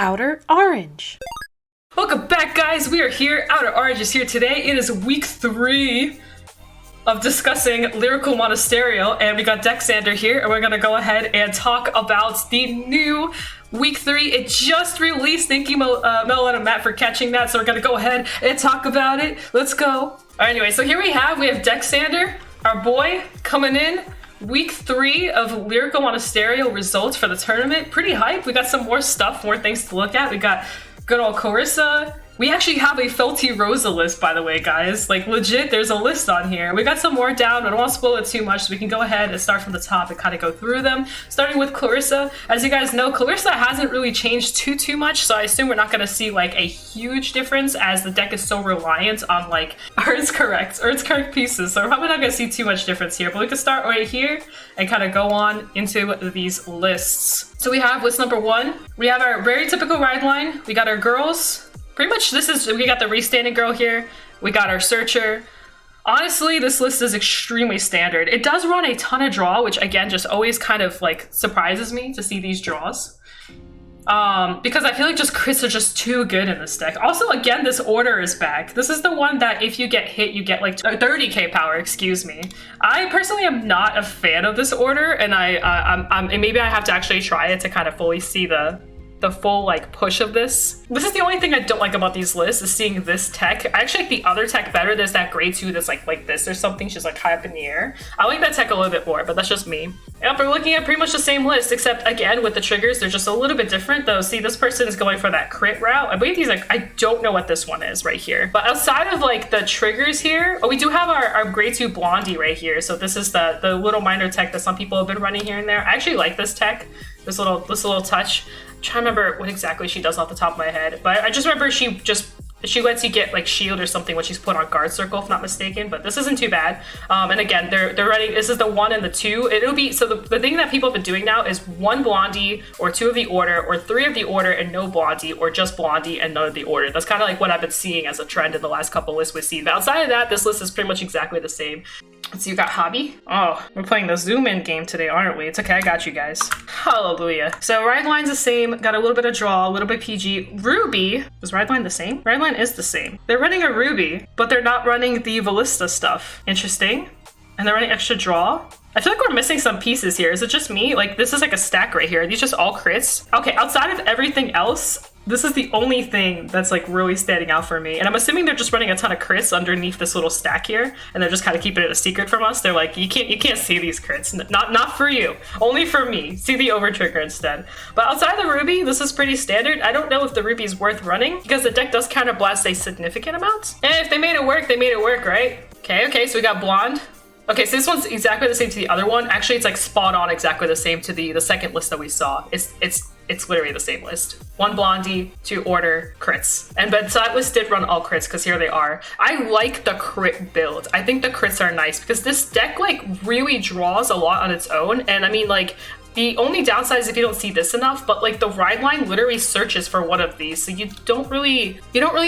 OuterOrange. Welcome back, guys. We are here. OuterOrange is here today. It is week 3 of discussing Lyrical Monasterio, and we got Dexander here, and we're gonna go ahead and talk about the new week 3. It just released. Thank you, Meloetta Matt, for catching that. So we're gonna go ahead and talk about it. Let's go. All right, anyway, so here we have Dexander, our boy, coming in. Week 3 of Lyrical Monasterio results for the tournament. Pretty hype. We got some more stuff, more things to look at. We got good old Clarissa. We actually have a Feltyrosa list, by the way, guys. Like, legit, there's a list on here. We got some more down, but I don't want to spoil it too much, so we can go ahead and start from the top and kind of go through them. Starting with Clarissa. As you guys know, Clarissa hasn't really changed too much, so I assume we're not going to see, like, a huge difference, as the deck is so reliant on, like, Earth's correct pieces, so we're probably not going to see too much difference here. But we can start right here and kind of go on into these lists. So we have list number 1. We have our very typical ride line. We got our girls. Pretty much we got the restanding girl here. We got our searcher. Honestly, this list is extremely standard. It does run a ton of draw, which again, just always kind of like surprises me to see these draws. Because I feel like just crits are just too good in this deck. Also, again, this order is back. This is the one that if you get hit, you get like 30k power, excuse me. I personally am not a fan of this order, and and maybe I have to actually try it to kind of fully see the full like push of this. This is the only thing I don't like about these lists, is seeing this tech. I actually like the other tech better. There's that grade 2 that's like this or something. She's like high up in the air. I like that tech a little bit more, but that's just me. Yep, we're looking at pretty much the same list, except again with the triggers, they're just a little bit different though. See, this person is going for that crit route. I believe he's like, I don't know what this one is right here. But outside of like the triggers here, we do have our grade 2 Blondie right here. So this is the little minor tech that some people have been running here and there. I actually like this tech, this little touch. I'm trying to remember what exactly she does off the top of my head, but I just remember she lets you get like shield or something when she's put on guard circle, if not mistaken, but this isn't too bad. And again, they're running, this is the 1 and the 2. It'll be, so the thing that people have been doing now is 1 Blondie or 2 of the order or 3 of the order and no Blondie, or just Blondie and none of the order. That's kind of like what I've been seeing as a trend in the last couple lists we've seen. But outside of that, this list is pretty much exactly the same. So you got Hobby. Oh, we're playing the zoom in game today, aren't we? It's okay, I got you guys. Hallelujah. So ride line's the same, got a little bit of draw, a little bit PG. Ruby, is ride line the same? Ride line is the same. They're running a Ruby, but they're not running the Ballista stuff. Interesting. And they're running extra draw. I feel like we're missing some pieces here. Is it just me? Like, this is like a stack right here. Are these just all crits? Okay, outside of everything else, this is the only thing that's like really standing out for me. And I'm assuming they're just running a ton of crits underneath this little stack here, and they're just kind of keeping it a secret from us. They're like, you can't see these crits. Not for you. Only for me. See the over trigger instead. But outside of the Ruby, this is pretty standard. I don't know if the Ruby is worth running, because the deck does counter blast a significant amount. And if they made it work, they made it work, right? Okay, so we got Blonde. Okay, so this one's exactly the same to the other one. Actually, it's like spot on exactly the same to the second list that we saw. It's literally the same list. 1 Blondie, 2 order, crits. And but that list did run all crits, because here they are. I like the crit build. I think the crits are nice, because this deck like really draws a lot on its own. And I mean, like, the only downside is if you don't see this enough, but like the ride line literally searches for one of these, so you don't really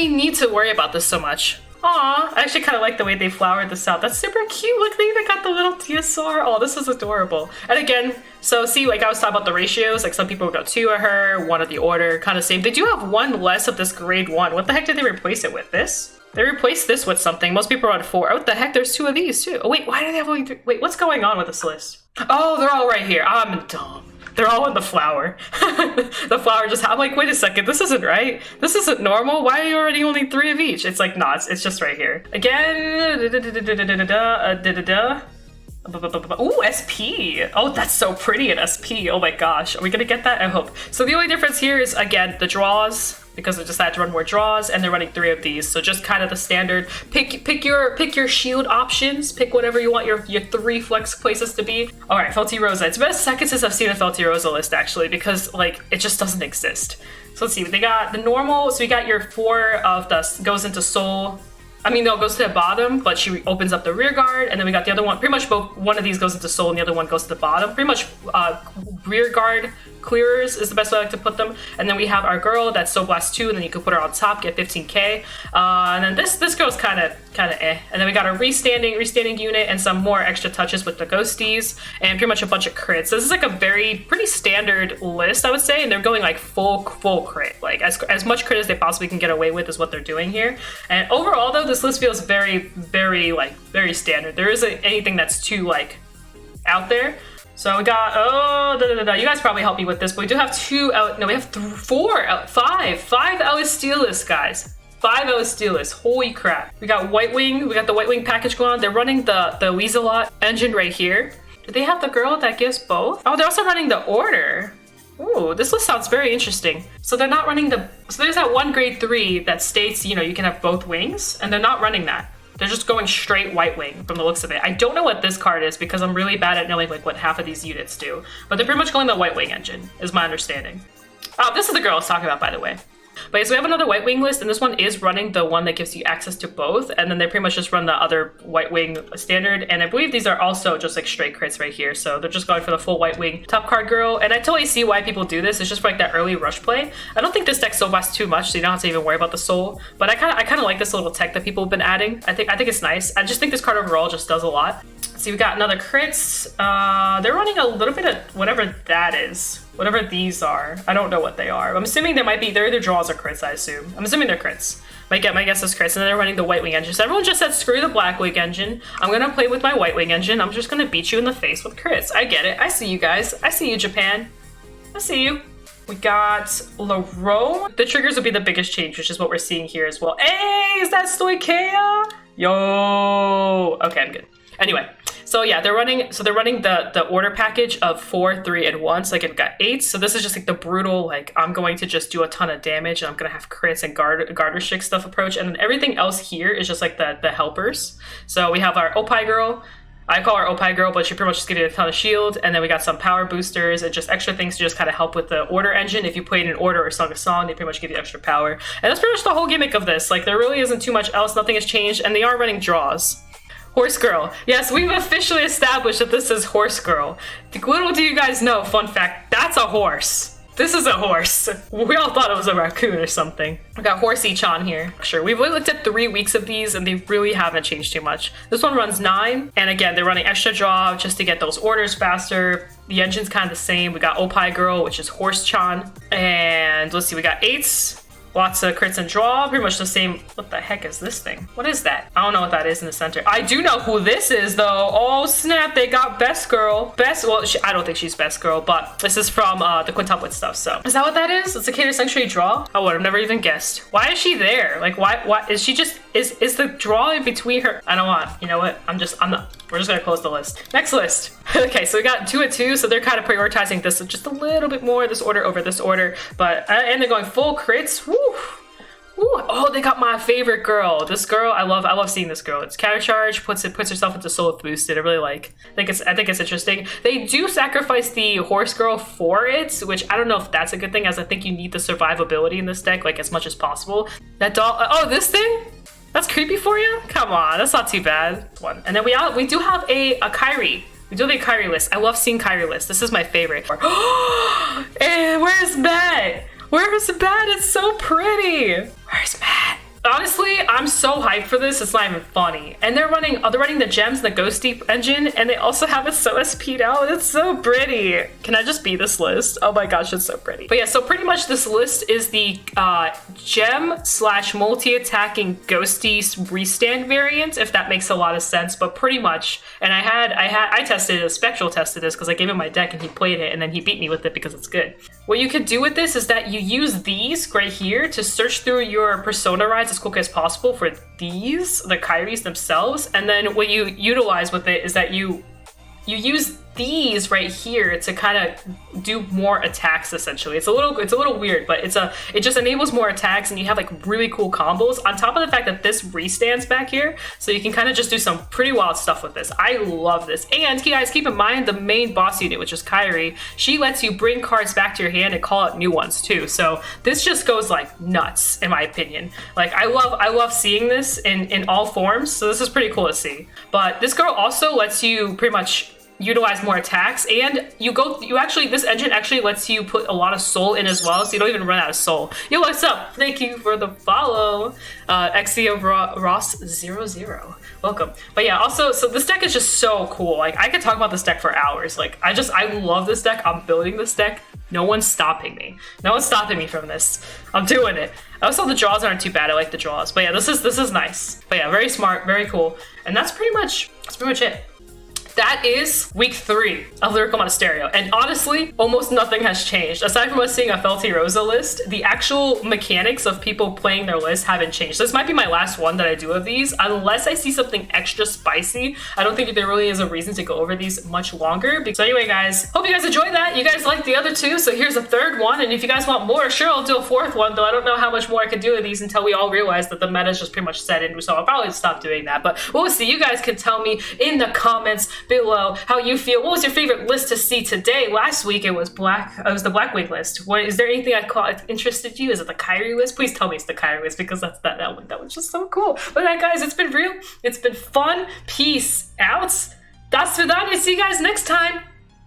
need to worry about this so much. Aw, I actually kind of like the way they flowered this out. That's super cute. Look, they even got the little TSR. Oh, this is adorable. And again, so see, like I was talking about the ratios, like some people got 2 of her, 1 of the order, kind of same. They do have 1 less of this grade 1. What the heck did they replace it with? This? They replaced this with something. Most people are on 4. Oh, what the heck? There's 2 of these too. Oh wait, why do they have only 3? Wait, what's going on with this list? Oh, they're all right here. I'm dumb. They're all in the flower. The flower just, I'm like, wait a second, this isn't right. This isn't normal. Why are you already only 3 of each? It's like, nah, it's just right here. Again, ooh, SP. Oh, that's so pretty in SP. Oh my gosh. Are we gonna get that? I hope. So the only difference here is, again, the draws, because they just had to run more draws, and they're running 3 of these. So just kind of the standard. Pick your shield options. Pick whatever you want your 3 flex places to be. All right, Feltyrosa. It's been a second since I've seen a Feltyrosa list, actually, because like it just doesn't exist. So let's see. They got the normal. So we got your 4 of the goes into soul. I mean, no, it goes to the bottom, but she opens up the rear guard, and then we got the other one. Pretty much both, one of these goes into soul and the other one goes to the bottom. Pretty much rear guard clearers is the best way I like to put them. And then we have our girl that's Soul Blast 2, and then you can put her on top, get 15k. And then this girl's kind of eh. And then we got a restanding unit and some more extra touches with the ghosties, and pretty much a bunch of crits. So this is like a pretty standard list, I would say, and they're going like full crit. Like like as much crit as they possibly can get away with is what they're doing here. And overall though, this list feels very standard. There isn't anything that's too like out there. So we got, you guys probably help me with this, but we do have five Ellis Steelers, guys. 5 Ellis Steelers, holy crap. We got White Wing, we got the White Wing package going on. They're running the Weaselot engine right here. Do they have the girl that gives both? Oh, they're also running the order. Ooh, this list sounds very interesting. So they're not running so there's that one grade 3 that states, you know, you can have both wings, and they're not running that. They're just going straight White Wing from the looks of it. I don't know what this card is because I'm really bad at knowing like what half of these units do. But they're pretty much going the White Wing engine, is my understanding. Oh, this is the girl I was talking about, by the way. But yeah, so we have another White Wing list, and this one is running the one that gives you access to both, and then they pretty much just run the other White Wing standard, and I believe these are also just like straight crits right here, so they're just going for the full White Wing top card girl, and I totally see why people do this. It's just for like that early rush play. I don't think this deck soul blasts too much, so you don't have to even worry about the soul, but I kind of like this little tech that people have been adding. I think it's nice. I just think this card overall just does a lot. See, we got another crits. They're running a little bit of whatever that is. Whatever these are. I don't know what they are. I'm assuming they're either draws or crits, I assume. I'm assuming they're crits. My guess is crits, and then they're running the White Wing engine. So everyone just said, screw the Black Wing engine. I'm gonna play with my White Wing engine. I'm just gonna beat you in the face with crits. I get it. I see you guys. I see you, Japan. I see you. We got Laro. The triggers would be the biggest change, which is what we're seeing here as well. Hey, is that Stoikea? Yo. Okay, I'm good. Anyway. So yeah, they're running the order package of 4, 3, and 1. So like it got 8. So this is just like the brutal, like I'm going to just do a ton of damage and I'm gonna have crits and garter stick stuff approach. And then everything else here is just like the helpers. So we have our Opie girl. I call her Opie girl, but she pretty much just gives you a ton of shield. And then we got some power boosters and just extra things to just kind of help with the order engine. If you played an order or sung a song, they pretty much give you extra power. And that's pretty much the whole gimmick of this. Like there really isn't too much else. Nothing has changed, and they are running draws. Horse Girl. Yes, we've officially established that this is Horse Girl. Little do you guys know, fun fact, that's a horse. This is a horse. We all thought it was a raccoon or something. We got Horsey-chan here. Sure, we've only looked at 3 weeks of these and they really haven't changed too much. This one runs 9, and again, they're running extra draw just to get those orders faster. The engine's kind of the same. We got Opie Girl, which is Horse-chan. And let's see, we got 8s. Lots of crits and draw, pretty much the same. What the heck is this thing? What is that? I don't know what that is in the center. I do know who this is though. Oh snap, they got Best Girl. Well, I don't think she's Best Girl, but this is from the quintuplet stuff, so. Is that what that is? It's a Cater Sanctuary draw? I would have never even guessed. Why is she there? Like why is she just, is the draw in between her? I don't want, you know what? we're just gonna close the list. Next list. Okay, so we got 2 at 2, so they're kind of prioritizing this just a little bit more, this order over this order, but, and they're going full crits. Woo! Ooh, oh, they got my favorite girl. This girl, I love seeing this girl. It's counter charge, puts herself into soul boosted. I really like. I think it's interesting. They do sacrifice the horse girl for it, which I don't know if that's a good thing, as I think you need the survivability in this deck like as much as possible. That doll. Oh, this thing. That's creepy for you? Come on, that's not too bad. One, and then we do have a Kyrie. We do have a Kyrie list. I love seeing Kyrie lists. This is my favorite. And where's Matt? Where's Matt? It's so pretty. Where's Matt? Honestly, I'm so hyped for this, it's not even funny. And they're running the gems, the Ghosty engine, and they also have it so SP'd out. It's so pretty. Can I just be this list? Oh my gosh, it's so pretty. But yeah, so pretty much this list is the gem / multi-attacking Ghosty restand variant, if that makes a lot of sense, but pretty much. And I tested it, Spectral tested this because I gave him my deck and he played it and then he beat me with it because it's good. What you could do with this is that you use these right here to search through your persona rides as quick as possible for these, the Kyries themselves, and then what you utilize with it is that you use these right here to kind of do more attacks. Essentially, it's a little weird, but it just enables more attacks, and you have like really cool combos on top of the fact that this restands back here, so you can kind of just do some pretty wild stuff with this. I love this. And you guys keep in mind the main boss unit, which is Kyrie, she lets you bring cards back to your hand and call out new ones too, so this just goes like nuts in my opinion. Like I love seeing this in all forms, so this is pretty cool to see. But this girl also lets you pretty much utilize more attacks, and this engine actually lets you put a lot of soul in as well, so you don't even run out of soul. Yo, what's up? Thank you for the follow. XC of Ross00. Welcome. But yeah, also, so this deck is just so cool. Like, I could talk about this deck for hours. Like, I love this deck. I'm building this deck. No one's stopping me. No one's stopping me from this. I'm doing it. Also, the draws aren't too bad. I like the draws. But yeah, this is nice. But yeah, very smart, very cool. And that's pretty much it. That is week 3 of Lyrical Monasterio. And honestly, almost nothing has changed. Aside from us seeing a Feltyrosa list, the actual mechanics of people playing their list haven't changed. This might be my last one that I do of these. Unless I see something extra spicy, I don't think there really is a reason to go over these much longer. So anyway, guys, hope you guys enjoyed that. You guys liked the other 2, so here's a 3rd one. And if you guys want more, sure, I'll do a 4th one, though I don't know how much more I can do of these until we all realize that the meta is just pretty much set in, so I'll probably stop doing that. But we'll see. You guys can tell me in the comments below how you feel. What was your favorite list to see today? Last week it was the Black Wig list. Is there anything interested you? Is it the Kyrie list? Please tell me it's the Kyrie list, because that one's just so cool. But yeah, guys, it's been real. It's been fun. Peace out. Das vidanya. See you guys next time.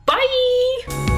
Bye.